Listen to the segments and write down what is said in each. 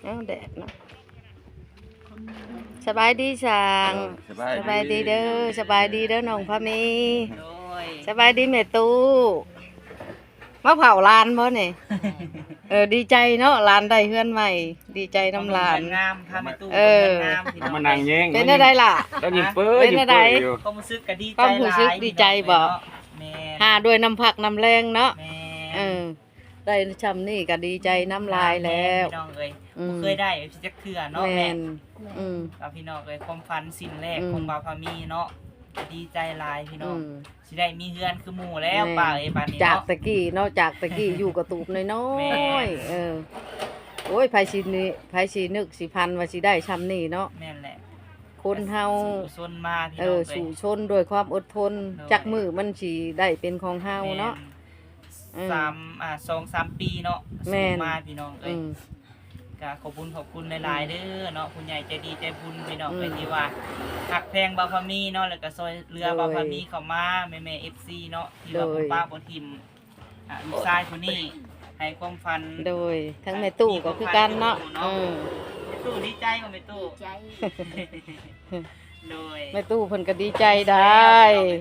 เอาแดดเนาะสบายดีสางสบายดีเด้อสบายดีเด้อน้องพามีสบายดีแม่ตู้มาเผาลานบ่เนี่ยดีใจเนาะลานได้เฮือนใหม่ดีใจน้ำลานงามค่ะแม่ตู้งามพี่น้อง มานั่งแย่งเป็นอะไรล่ะแล้วยิงเปื้อยิงเปื้ออยู่ ความรู้สึกก็ดีใจ ความรู้สึกดีใจบ่หาด้วยน้ำผักน้ำแรงเนาะได้ชำนี่ก็ดีใจน้ำลายแล้วพี่น้องเอ้ยเคยได้จักเทื่อเนาะแม่กับพี่น้องเอ้ยความฝันสิ่งแรกของบ่าวพามีเนาะดีใจหลายพี่น้องสิได้มีเฮือนคือหมู่แล้วป่าเอ้ยป่านนี้เนาะจากตะกี้เนาะจากตะกี้อยู่กระตูบน้อยๆโอ้ยไผสินึกสิพันว่าสิได้ชำนี่เนาะแม่นแหละคนเฮาชนมาพี่น้องเอ้ยสู่ชนด้วยความอดทนจักมือมันสิได้เป็นของเฮาเนาะ2-3 ปีเนาะสู่มาพี่น้องเอ้ยก็ขอบคุณหลายๆเด้อเนาะคุณใหญ่ใจดีใจบุญพี่น้องเอ้ยที่ว่าหักแพงบ่าวพามีเนาะแล้วก็ซอยเรือบ่าวพามีเข้ามาแม่ๆ FC เนาะที่ว่าคุณป้าบ่ทิ่มลูกชายคนนี้ให้ความฝันโดยทั้งแม่ตู้ก็คือกันเนาะแม่ตู้ดีใจบ่แม่ตู้ใจโดยแม่ตู้เพิ่นก็ดีใจได้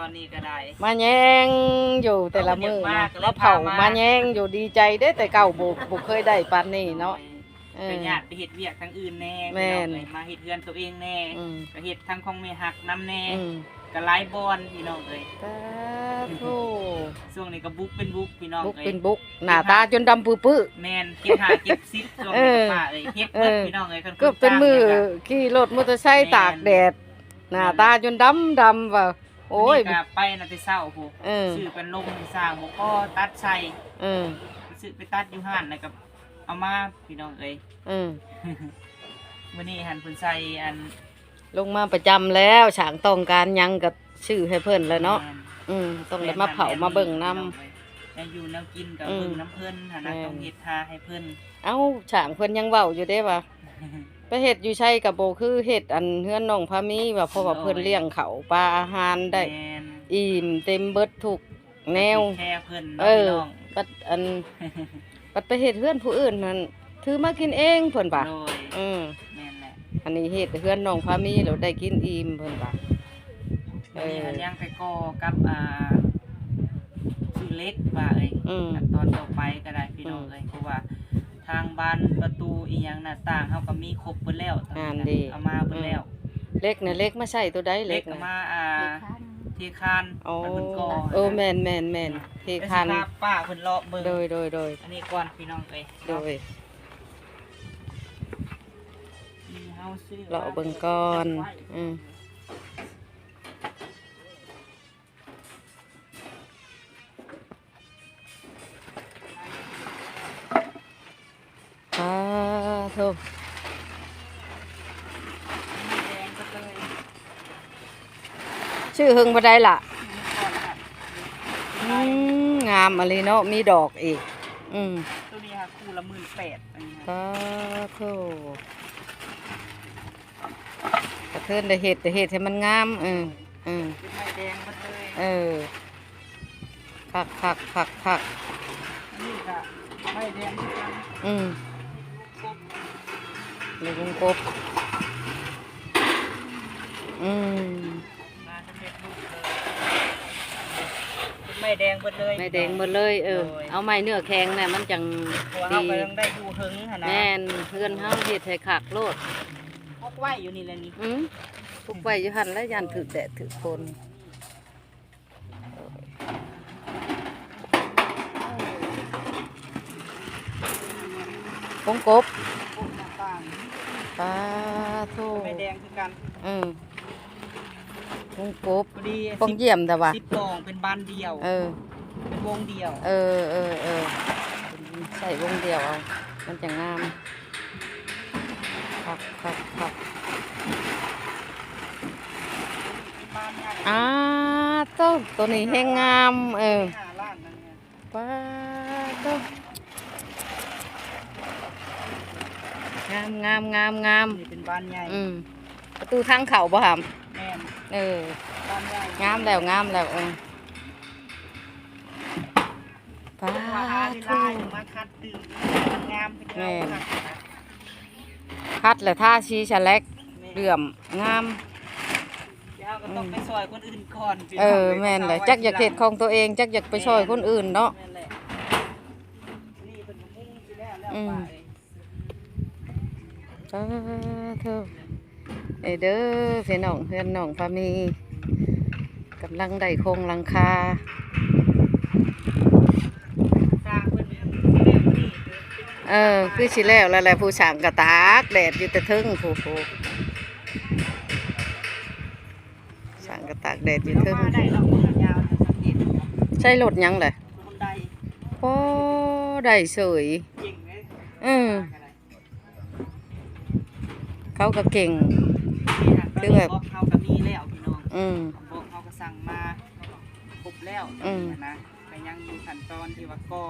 ตอนนี้ก็ได้มาแย่งอยู่แต่ละมื้อแล้วเผามาแย่งอยู่ดีใจเด้แต่เก่าบ่เคยได้ปานนี้เนาะไปญาติไปเฮ็ดเวียกทั้งอื่นแน่มาเฮ็ดเรือนตัวเองแน่ก็เฮ็ดทั้งของแม่ฮักนำแน่ก็หลายบอนพี่น้องเอ้ยโธ่ช่วงนี้ก็บุกเป็นบุกพี่น้องเอ้ยเป็นบุกหน้าตาจนดำปื้อแม่นเก็บ5เก็บ10ช่วงนี้ป้าเอ้ยเฮ็ดเบิดพี่น้องเอ้ยก็เป็นมือขี่รถมอเตอร์ไซค์ตากแดดหน้าตาจนดำว่าโอ้ยก็ไปน่ะแต่เช้าพุซื้อเป็นลมสร้างบ่พอตัดใส่ซื้อไปตัดอยู่ห้านแล้วก็เอามาพี่น้องเอ้ยวันนี้หันเพิ่นใส่อันลงมาประจำแล้วฉางต้องการยังกับชื่อให้เพิ่นเลยเนาะต้องได้มาเผามาเบิ่งน้ำได้อยู่น้ำกินกับเบิ่งน้ำเพิ่นหานะต้องเฮ็ดทาให้เพิ่นเอ้าฉางเพิ่นยังเว้าอยู่เด้ว่าไปเฮ็ดอยู่ใช่กับโบคือเฮ็ดอันเฮือนน้องพามีว่าเพราะว่าเพิ่นเลี้ยงเขาปลาอาหารได้อิ่มเต็มเบิดทุกแนวแค่เพิ่นพี่น้องปัดไปเฮ็ดเฮือนผู้อื่นนั่นถือมากินเองเพิ่นว่าแม่นแหละอันนี้เฮ็ดเฮือนน้องพามีแล้วได้กินอิ่มเพิ่นว่านี่อันยังไปก่อกับสุเล็กว่าเอ้ยตอนต่อไปก็ได้พี่น้องเอ้ยเพราะว่าทางบ้านประตูอีหยังหน้าต่างเฮาก็มีครบเบิดแล้วเอามาเบิดแล้วเล็กน่ะเล็กมาใช้ตัวใดเล็กก็มาเทคานเพิ่นก่อแม่นเทคานป้าเพิ่นเลาะเบิ่งโดยอันนี้ก่อนพี่น้องเอ้ยโดยเลาะเบิ่งก่อนโธ่ชื่อหึงบ่ได้ล่ะงามอะไรเนาะมีดอกอีกตัวนี้ค่ะคู่ละ18,000อันนี้ค่ะโธ่กระเทินได้เฮ็ดให้มันงามเป็นไม้แดงหมดเลยคักนี่ก็ไม้แดงเหมือนกันเลยกบมาสำเร็จรูปเลยเป็นไม้แดงหมดเลยไม้แดงหมดเลยเอาไม้เนื้อแข็งน่ะมันจังดีเฮาก็ยังได้อยู่หึงหั่นนะแม่นเพื่อนเฮาเฮ็ดให้คักโลดพกไว้อยู่นี่แหละนี่พกไว้อยู่หั่นแล้วยันถึกแดดถึกฝนกบปลาโธ่ไม้แดงคือกันกบปองเยี่ยมแต่ว่า10 ปองเป็นบ้านเดียวเป็นวงเดียวใส่วงเดียวเอามันจะงามคักตัวนี้แห้งงามป้าต้งามเป็นบ้านใหญ่ประตูทางเขาบ่หำแม่นบ้านใหญ่งามแล้วป้าทุ่งมาคัดตื่นงามเป็นงาม คัดและท่าชีฉลักเหลื่อมงาม เดี๋ยวก็ต้องไปซอยคนอื่นก่อนพี่ เอ น้ง อแม่นเลยจักอยากเฮ็ดของตัวเองจักอยากไปช่วยคนอื่นเนาะ แม่นแหละนี่เพิ่นก็มุ่งสิแล้ว อืม ป้าเอ้ย เธอไอเด้อพี่น้องเพื่อนน้องพามีกำลังได้โครงหลังคา สร้างเพิ่นสิแล้วนี่ คือสิแล้วแหละผู้สร้างกระตากแดดอยู่แต่เทึงผู้สร้างกระตากแดดอยู่ เดี๋ยว เทึง มาได้เราคนยาวจะสังเกต ใช่รถหยังเลย คนใด พอได้เสย เก่งเลย เขาก็เก่ง คือแบบเขาก็มีแล้วพี่น้อง อืม บอกเขาก็สั่งมาครบแล้ว อืม นะแต่ยังอยู่ขั้นตอนที่ว่าก่อ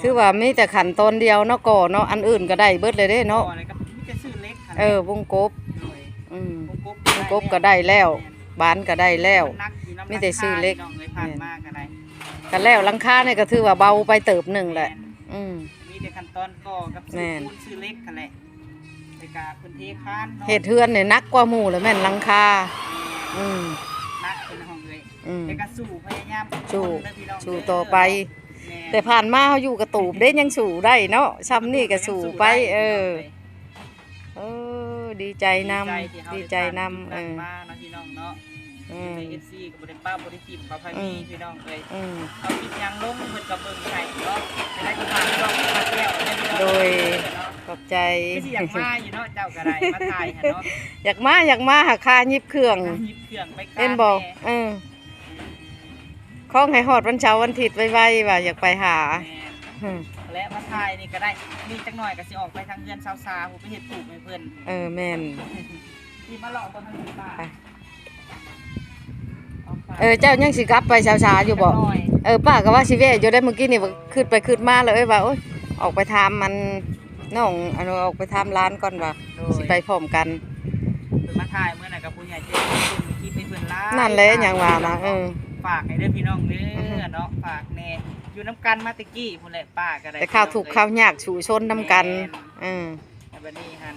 คือว่ามีแต่ขันตอนเดียวเนาะก่อเนาะอันอื่นก็ได้เบิดเลยเด้เนาะ ก่ออะไรก็มีแต่ซื้อเล็กค่ะ วงกบ โดย อืม วง วงกบก็ได้แล้วบ้านก็ได้แล้ว นักอยู่น้ำ มีแต่ซื้อเล็ก น้องเลยผ่านมากอะไร กันแล้วหลังคาเนี่ยก็ถือว่าเบาไปเติบหนึ่งแหละ อืม มีแต่ขั้นตอนก่อกับ แม่ ซื้อน ปูนซื้อเล็กกันแหละในการพื้นที่ค้านนาะ เฮ็ดเฮือนเนี่ยนักกว่าหมู่เลยแม่นหลังคา อืม นักเป็นห้องเลย อืม แต่ก็สู้พยายาม สู้ เด้อพี่น้อง สู้ เด้ ต่อไป แม่ แต่ผ่านมาเขาอยู่กระตูบได้ยังสู่ได้เนาะซ้ำนี่ก็สู่ไป ดีใจนำดีใจนำ มาเนาะพี่น้องเนาะ อืม ใน FC ก็บ่ได้ป้าบ่ได้ทิมเขาพามีพี่น้องเลย อืม เอาคลิปยังลงเพิ่นก็เบิ่งให้เนาะจะได้ก็ผ่านช่องมาแล้วได้พี่น้อง โดย เนาะ ขอบใจ คือสิอยากมาอยู่เนาะเจ้าก็ได้มาถ่ายหั่นเนาะ อยากมาหาค่ายิบเครื่อง หยิบเครื่องไปกลาง เล่นบอก แม่ ข้องให้ฮอดวันเช้าร์วันอาทิตย์ไว้ว่าอยากไปหา แม่และมาถ่ายนี่ก็ได้นี่จักหน่อยก็สิออกไปทางเรือนซาวๆผู้ไปเฮ็ดปลูกให้เพิ่น แม่น ที่มาหลอกบ่ทันถึงบ้าน ไป ออกไป เจ้ายังสิกลับไปเช้าๆอยู่บ่ จักหน่อย ป้าก็ว่าสิแวะอยู่ได้เมื่อกี้นี่ว่าขึ้นไปขึ้นมาเลยว่าโอ๊ยออกไปทำมันน้องออกไปทำร้านก่อนว่าสิไปพร้อมกัน เพิ่นมาถ่ายเมื่อน่ะกับผู้ใหญ่ใจดีเพิ่นคิดให้เพิ่นหลาย นั่นแหละอย่างว่านะฝากให้เด้อพี่น้องเด้อเนาะฝากแน่อยู่น้ำกันมาแตะกี้พุ่นแหละป้าก็ได้ แต่ข้าวถูกข์ข้าวยากสู่ชนนำกันอืม แต่บัดนี้หั่น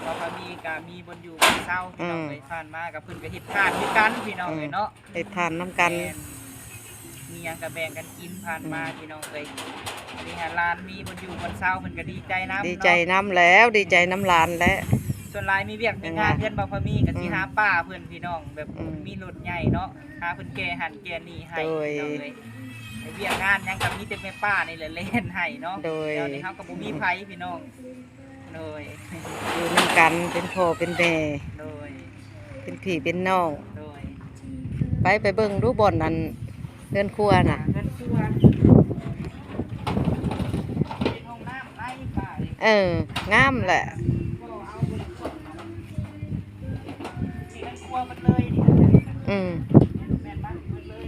พอพามีก็มีบนอยู่บนเศร้าพี่น้องไปผ่านมากับเพิ่นก็เฮ็ดทานด้วยกันพี่น้องเลยเนาะ ไปทานน้ำกัน แม่มีหยังก็แบ่งกันกินผ่านมาพี่น้องเลยอันนี้หาร้านมีบนอยู่บนเศร้าเพิ่นก็ดีใจนำ ดีใจน้ำแล้วดีใจน้ำลานแล้ว ส่วนหลายมีเวียกมีงานเพื่อนบ่พอมีก็สิหาป้าเพิ่นพี่น้องแบบ อืม มีรถใหญ่เนาะหาเพิ่นแก่หันแก่นี่ให้ โดย พี่น้องเลยไอ้เวียกงานหยังก็มีแต่แม่ป้านี่แหละเล่นให้เนาะ โดย เดี๋ยวนี้เฮาก็บ่มีไผพี่น้องโดย อยู่น้ำกันเป็นพ่อเป็นแม่ โดย เป็นพี่เป็นน้อง โดย ไปเบิ่งดูบ่อนนั้นเรือนครัวน่ะ เงินครัวเป็นห้องน้ำไร่ป้าเลย งามแหละ ก็เอาบริสุทธิ์เนาะนี่เงินครัวมันเลยนี่ อืม แม่นบ้านมันเลย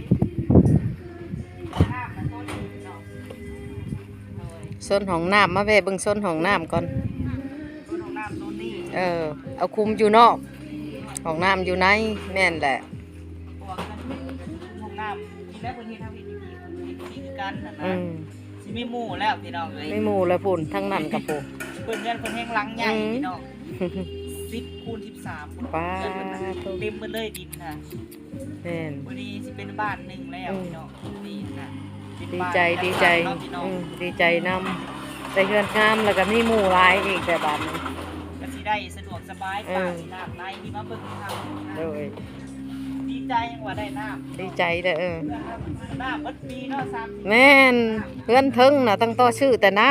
น้ำมันต้นนี่เนาะโดย ส้นของน้ำมาแวะเบิ่งส้นของน้ำก่อน ต้นของน้ำต้นนี่ เอาคุมอยู่นอกของน้ำอยู่ในแม่นแหละ พวกกันห้องน้ำที่แรกคนที่ทำดีคือกันนะ อื นะ ม สิมีหมู่แล้วพี่น้องเลย ไม่หมู่ละพุ่นทั้งนั้นกับปู่ เพิ่นเงินเพิ่นแห้งหลังใหญ่พี่น้อง10คูณ13 ป้า เงินเพิ่นน่ะ ทุก เต็มไปเลยดินน่ะ แม่น วันนี้สิเป็นบ้านหนึ่งแล้วพี่น้องนี่น่ะเป็น ดี บ้าน ใจดีใจ เนาะพี่น้อง ดีใจนำแต่เฮือนงามแล้วก็มีหมู่หลายอีกแต่บัดนี้ ก็สิได้สะดวกสบาย เอ ป่า อ สิน้ำในที่มาเบิ่งทำ โดย ดีใจยังว่าได้น้ำ ดีใจเด้อ น้ำเบิดปีเนาะ30 แม่นเฮือนเทิงน่ะตั้งต่อชื่อแต่น้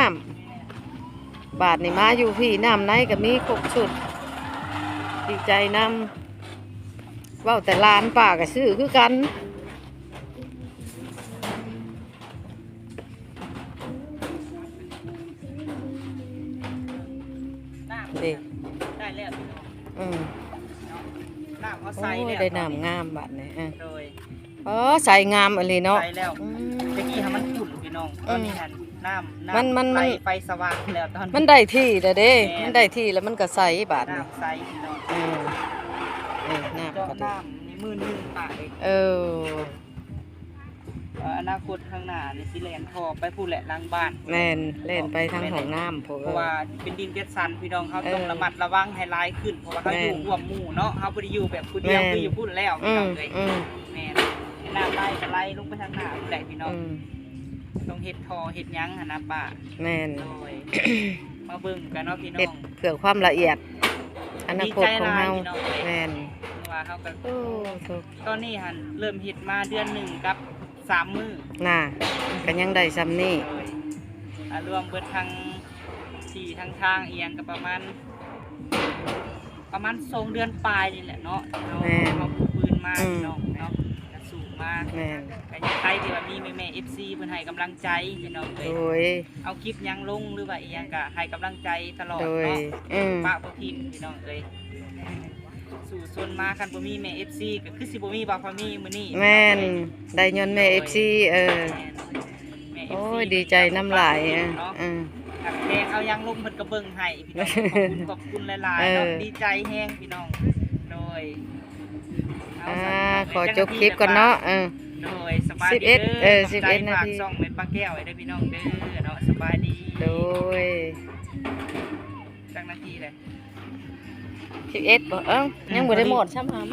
ำบาทนี่มาอยู่พี่น้ำในก็มีครบชุด ดีใจนำเว้าแต่ร้านป่าก็ซื้อคือกัน น้ำ เด็ก ได้แล้วพี่น้อง อืม เนาะน้ำเขา โอ้ ใส่ ย แล้ว ได้น้ำงามบาทนี่ โดย ใส่งามอะไรเนาะ ใส่แล้ว อืม ตะกี้ทำมันขุ่นพี่น้องตอนนี้หันน้ำ มัน ไฟสว่างแล้วตอน มันได้ที่เด้อเด้ มันได้ที่แล้วมันก็ใส่บาทนี่ น้ำใสพี่น้อง อืมน้ำ เจาะ ก็ได้ น้ำนี่มือหนึงป่าเลย เออ อนาคตข้างหน้านี่สิแล่นท่อไปพูดแหละหลังบ้าน แม่นเล่นไปทางห้องน้ำ เพราะว่าเป็นดินเจ็ดสันพี่น้องเขาต้องระมัดระวังให้หลายขึ้นเพราะว่าเขาอยู่ร่วมหมู่เนาะเขาบ่ได้อยู่แบบผู้เดียวคืออยู่พูดแล้วพี่น้องเอ้ยแม่นน้ำไหลก็ไหลลงไปทางหน้าผู้ใดพี่น้องต้องเฮ็ดท่อเฮ็ดหยังหั่นนะป้าแม่น โดยมาเบิ่งกันเนาะพี่น้อ เฮ็ด ง เพื่อความละเอียดอนาคตของเฮาแม่น ว่าเขาก็ โอ้โธ่ ตอนนี้หั่นเริ่มเฮ็ดมาเดือนหนึ่งกับ3 มื้อ น่ะก็ยังได้ซ้ำนี่ เลยรวมเบิดทางที่ทางเอียงก็ประมาณ2 เดือนปลายนี่แหละเนาะเขาปืนมาพี่น้องเนาะกระสูงมา แม่น ก็ยังใครที่ว่ามีแม่ FC เพิ่นให้กำลังใจพี่น้องเลย โดย เอาคลิปยังลงหรือว่าอีหยังก็ให้กำลังใจตลอด โดย เนาะ ม ป้าบ่ทิมพี่น้องเอ้ยสู่ส่วนมาคันบ่มีแม่ FC ก็คือสิบ่มีบ่าวพามีมื้อนี้ แม่นได้ยนต์แม่ FC แม่ โอ้ FC ยดีใจน้ำลายอืม ถักแพงเอายังลงเพิ่นก็เบิ่งให้พี่น้องขอบคุณหลายๆเนาะดีใจแฮงพี่น้องโดยขอจบคลิปก่อนเนาะโดยสบายดี 11 นาที ฝากช่องแม่ป้าแก้วไว้เด้อพี่น้องเด้อเนาะสบายดี โดย จักนาทีเลย 11บ่ยังบ่ได้หมดซ้ำหำ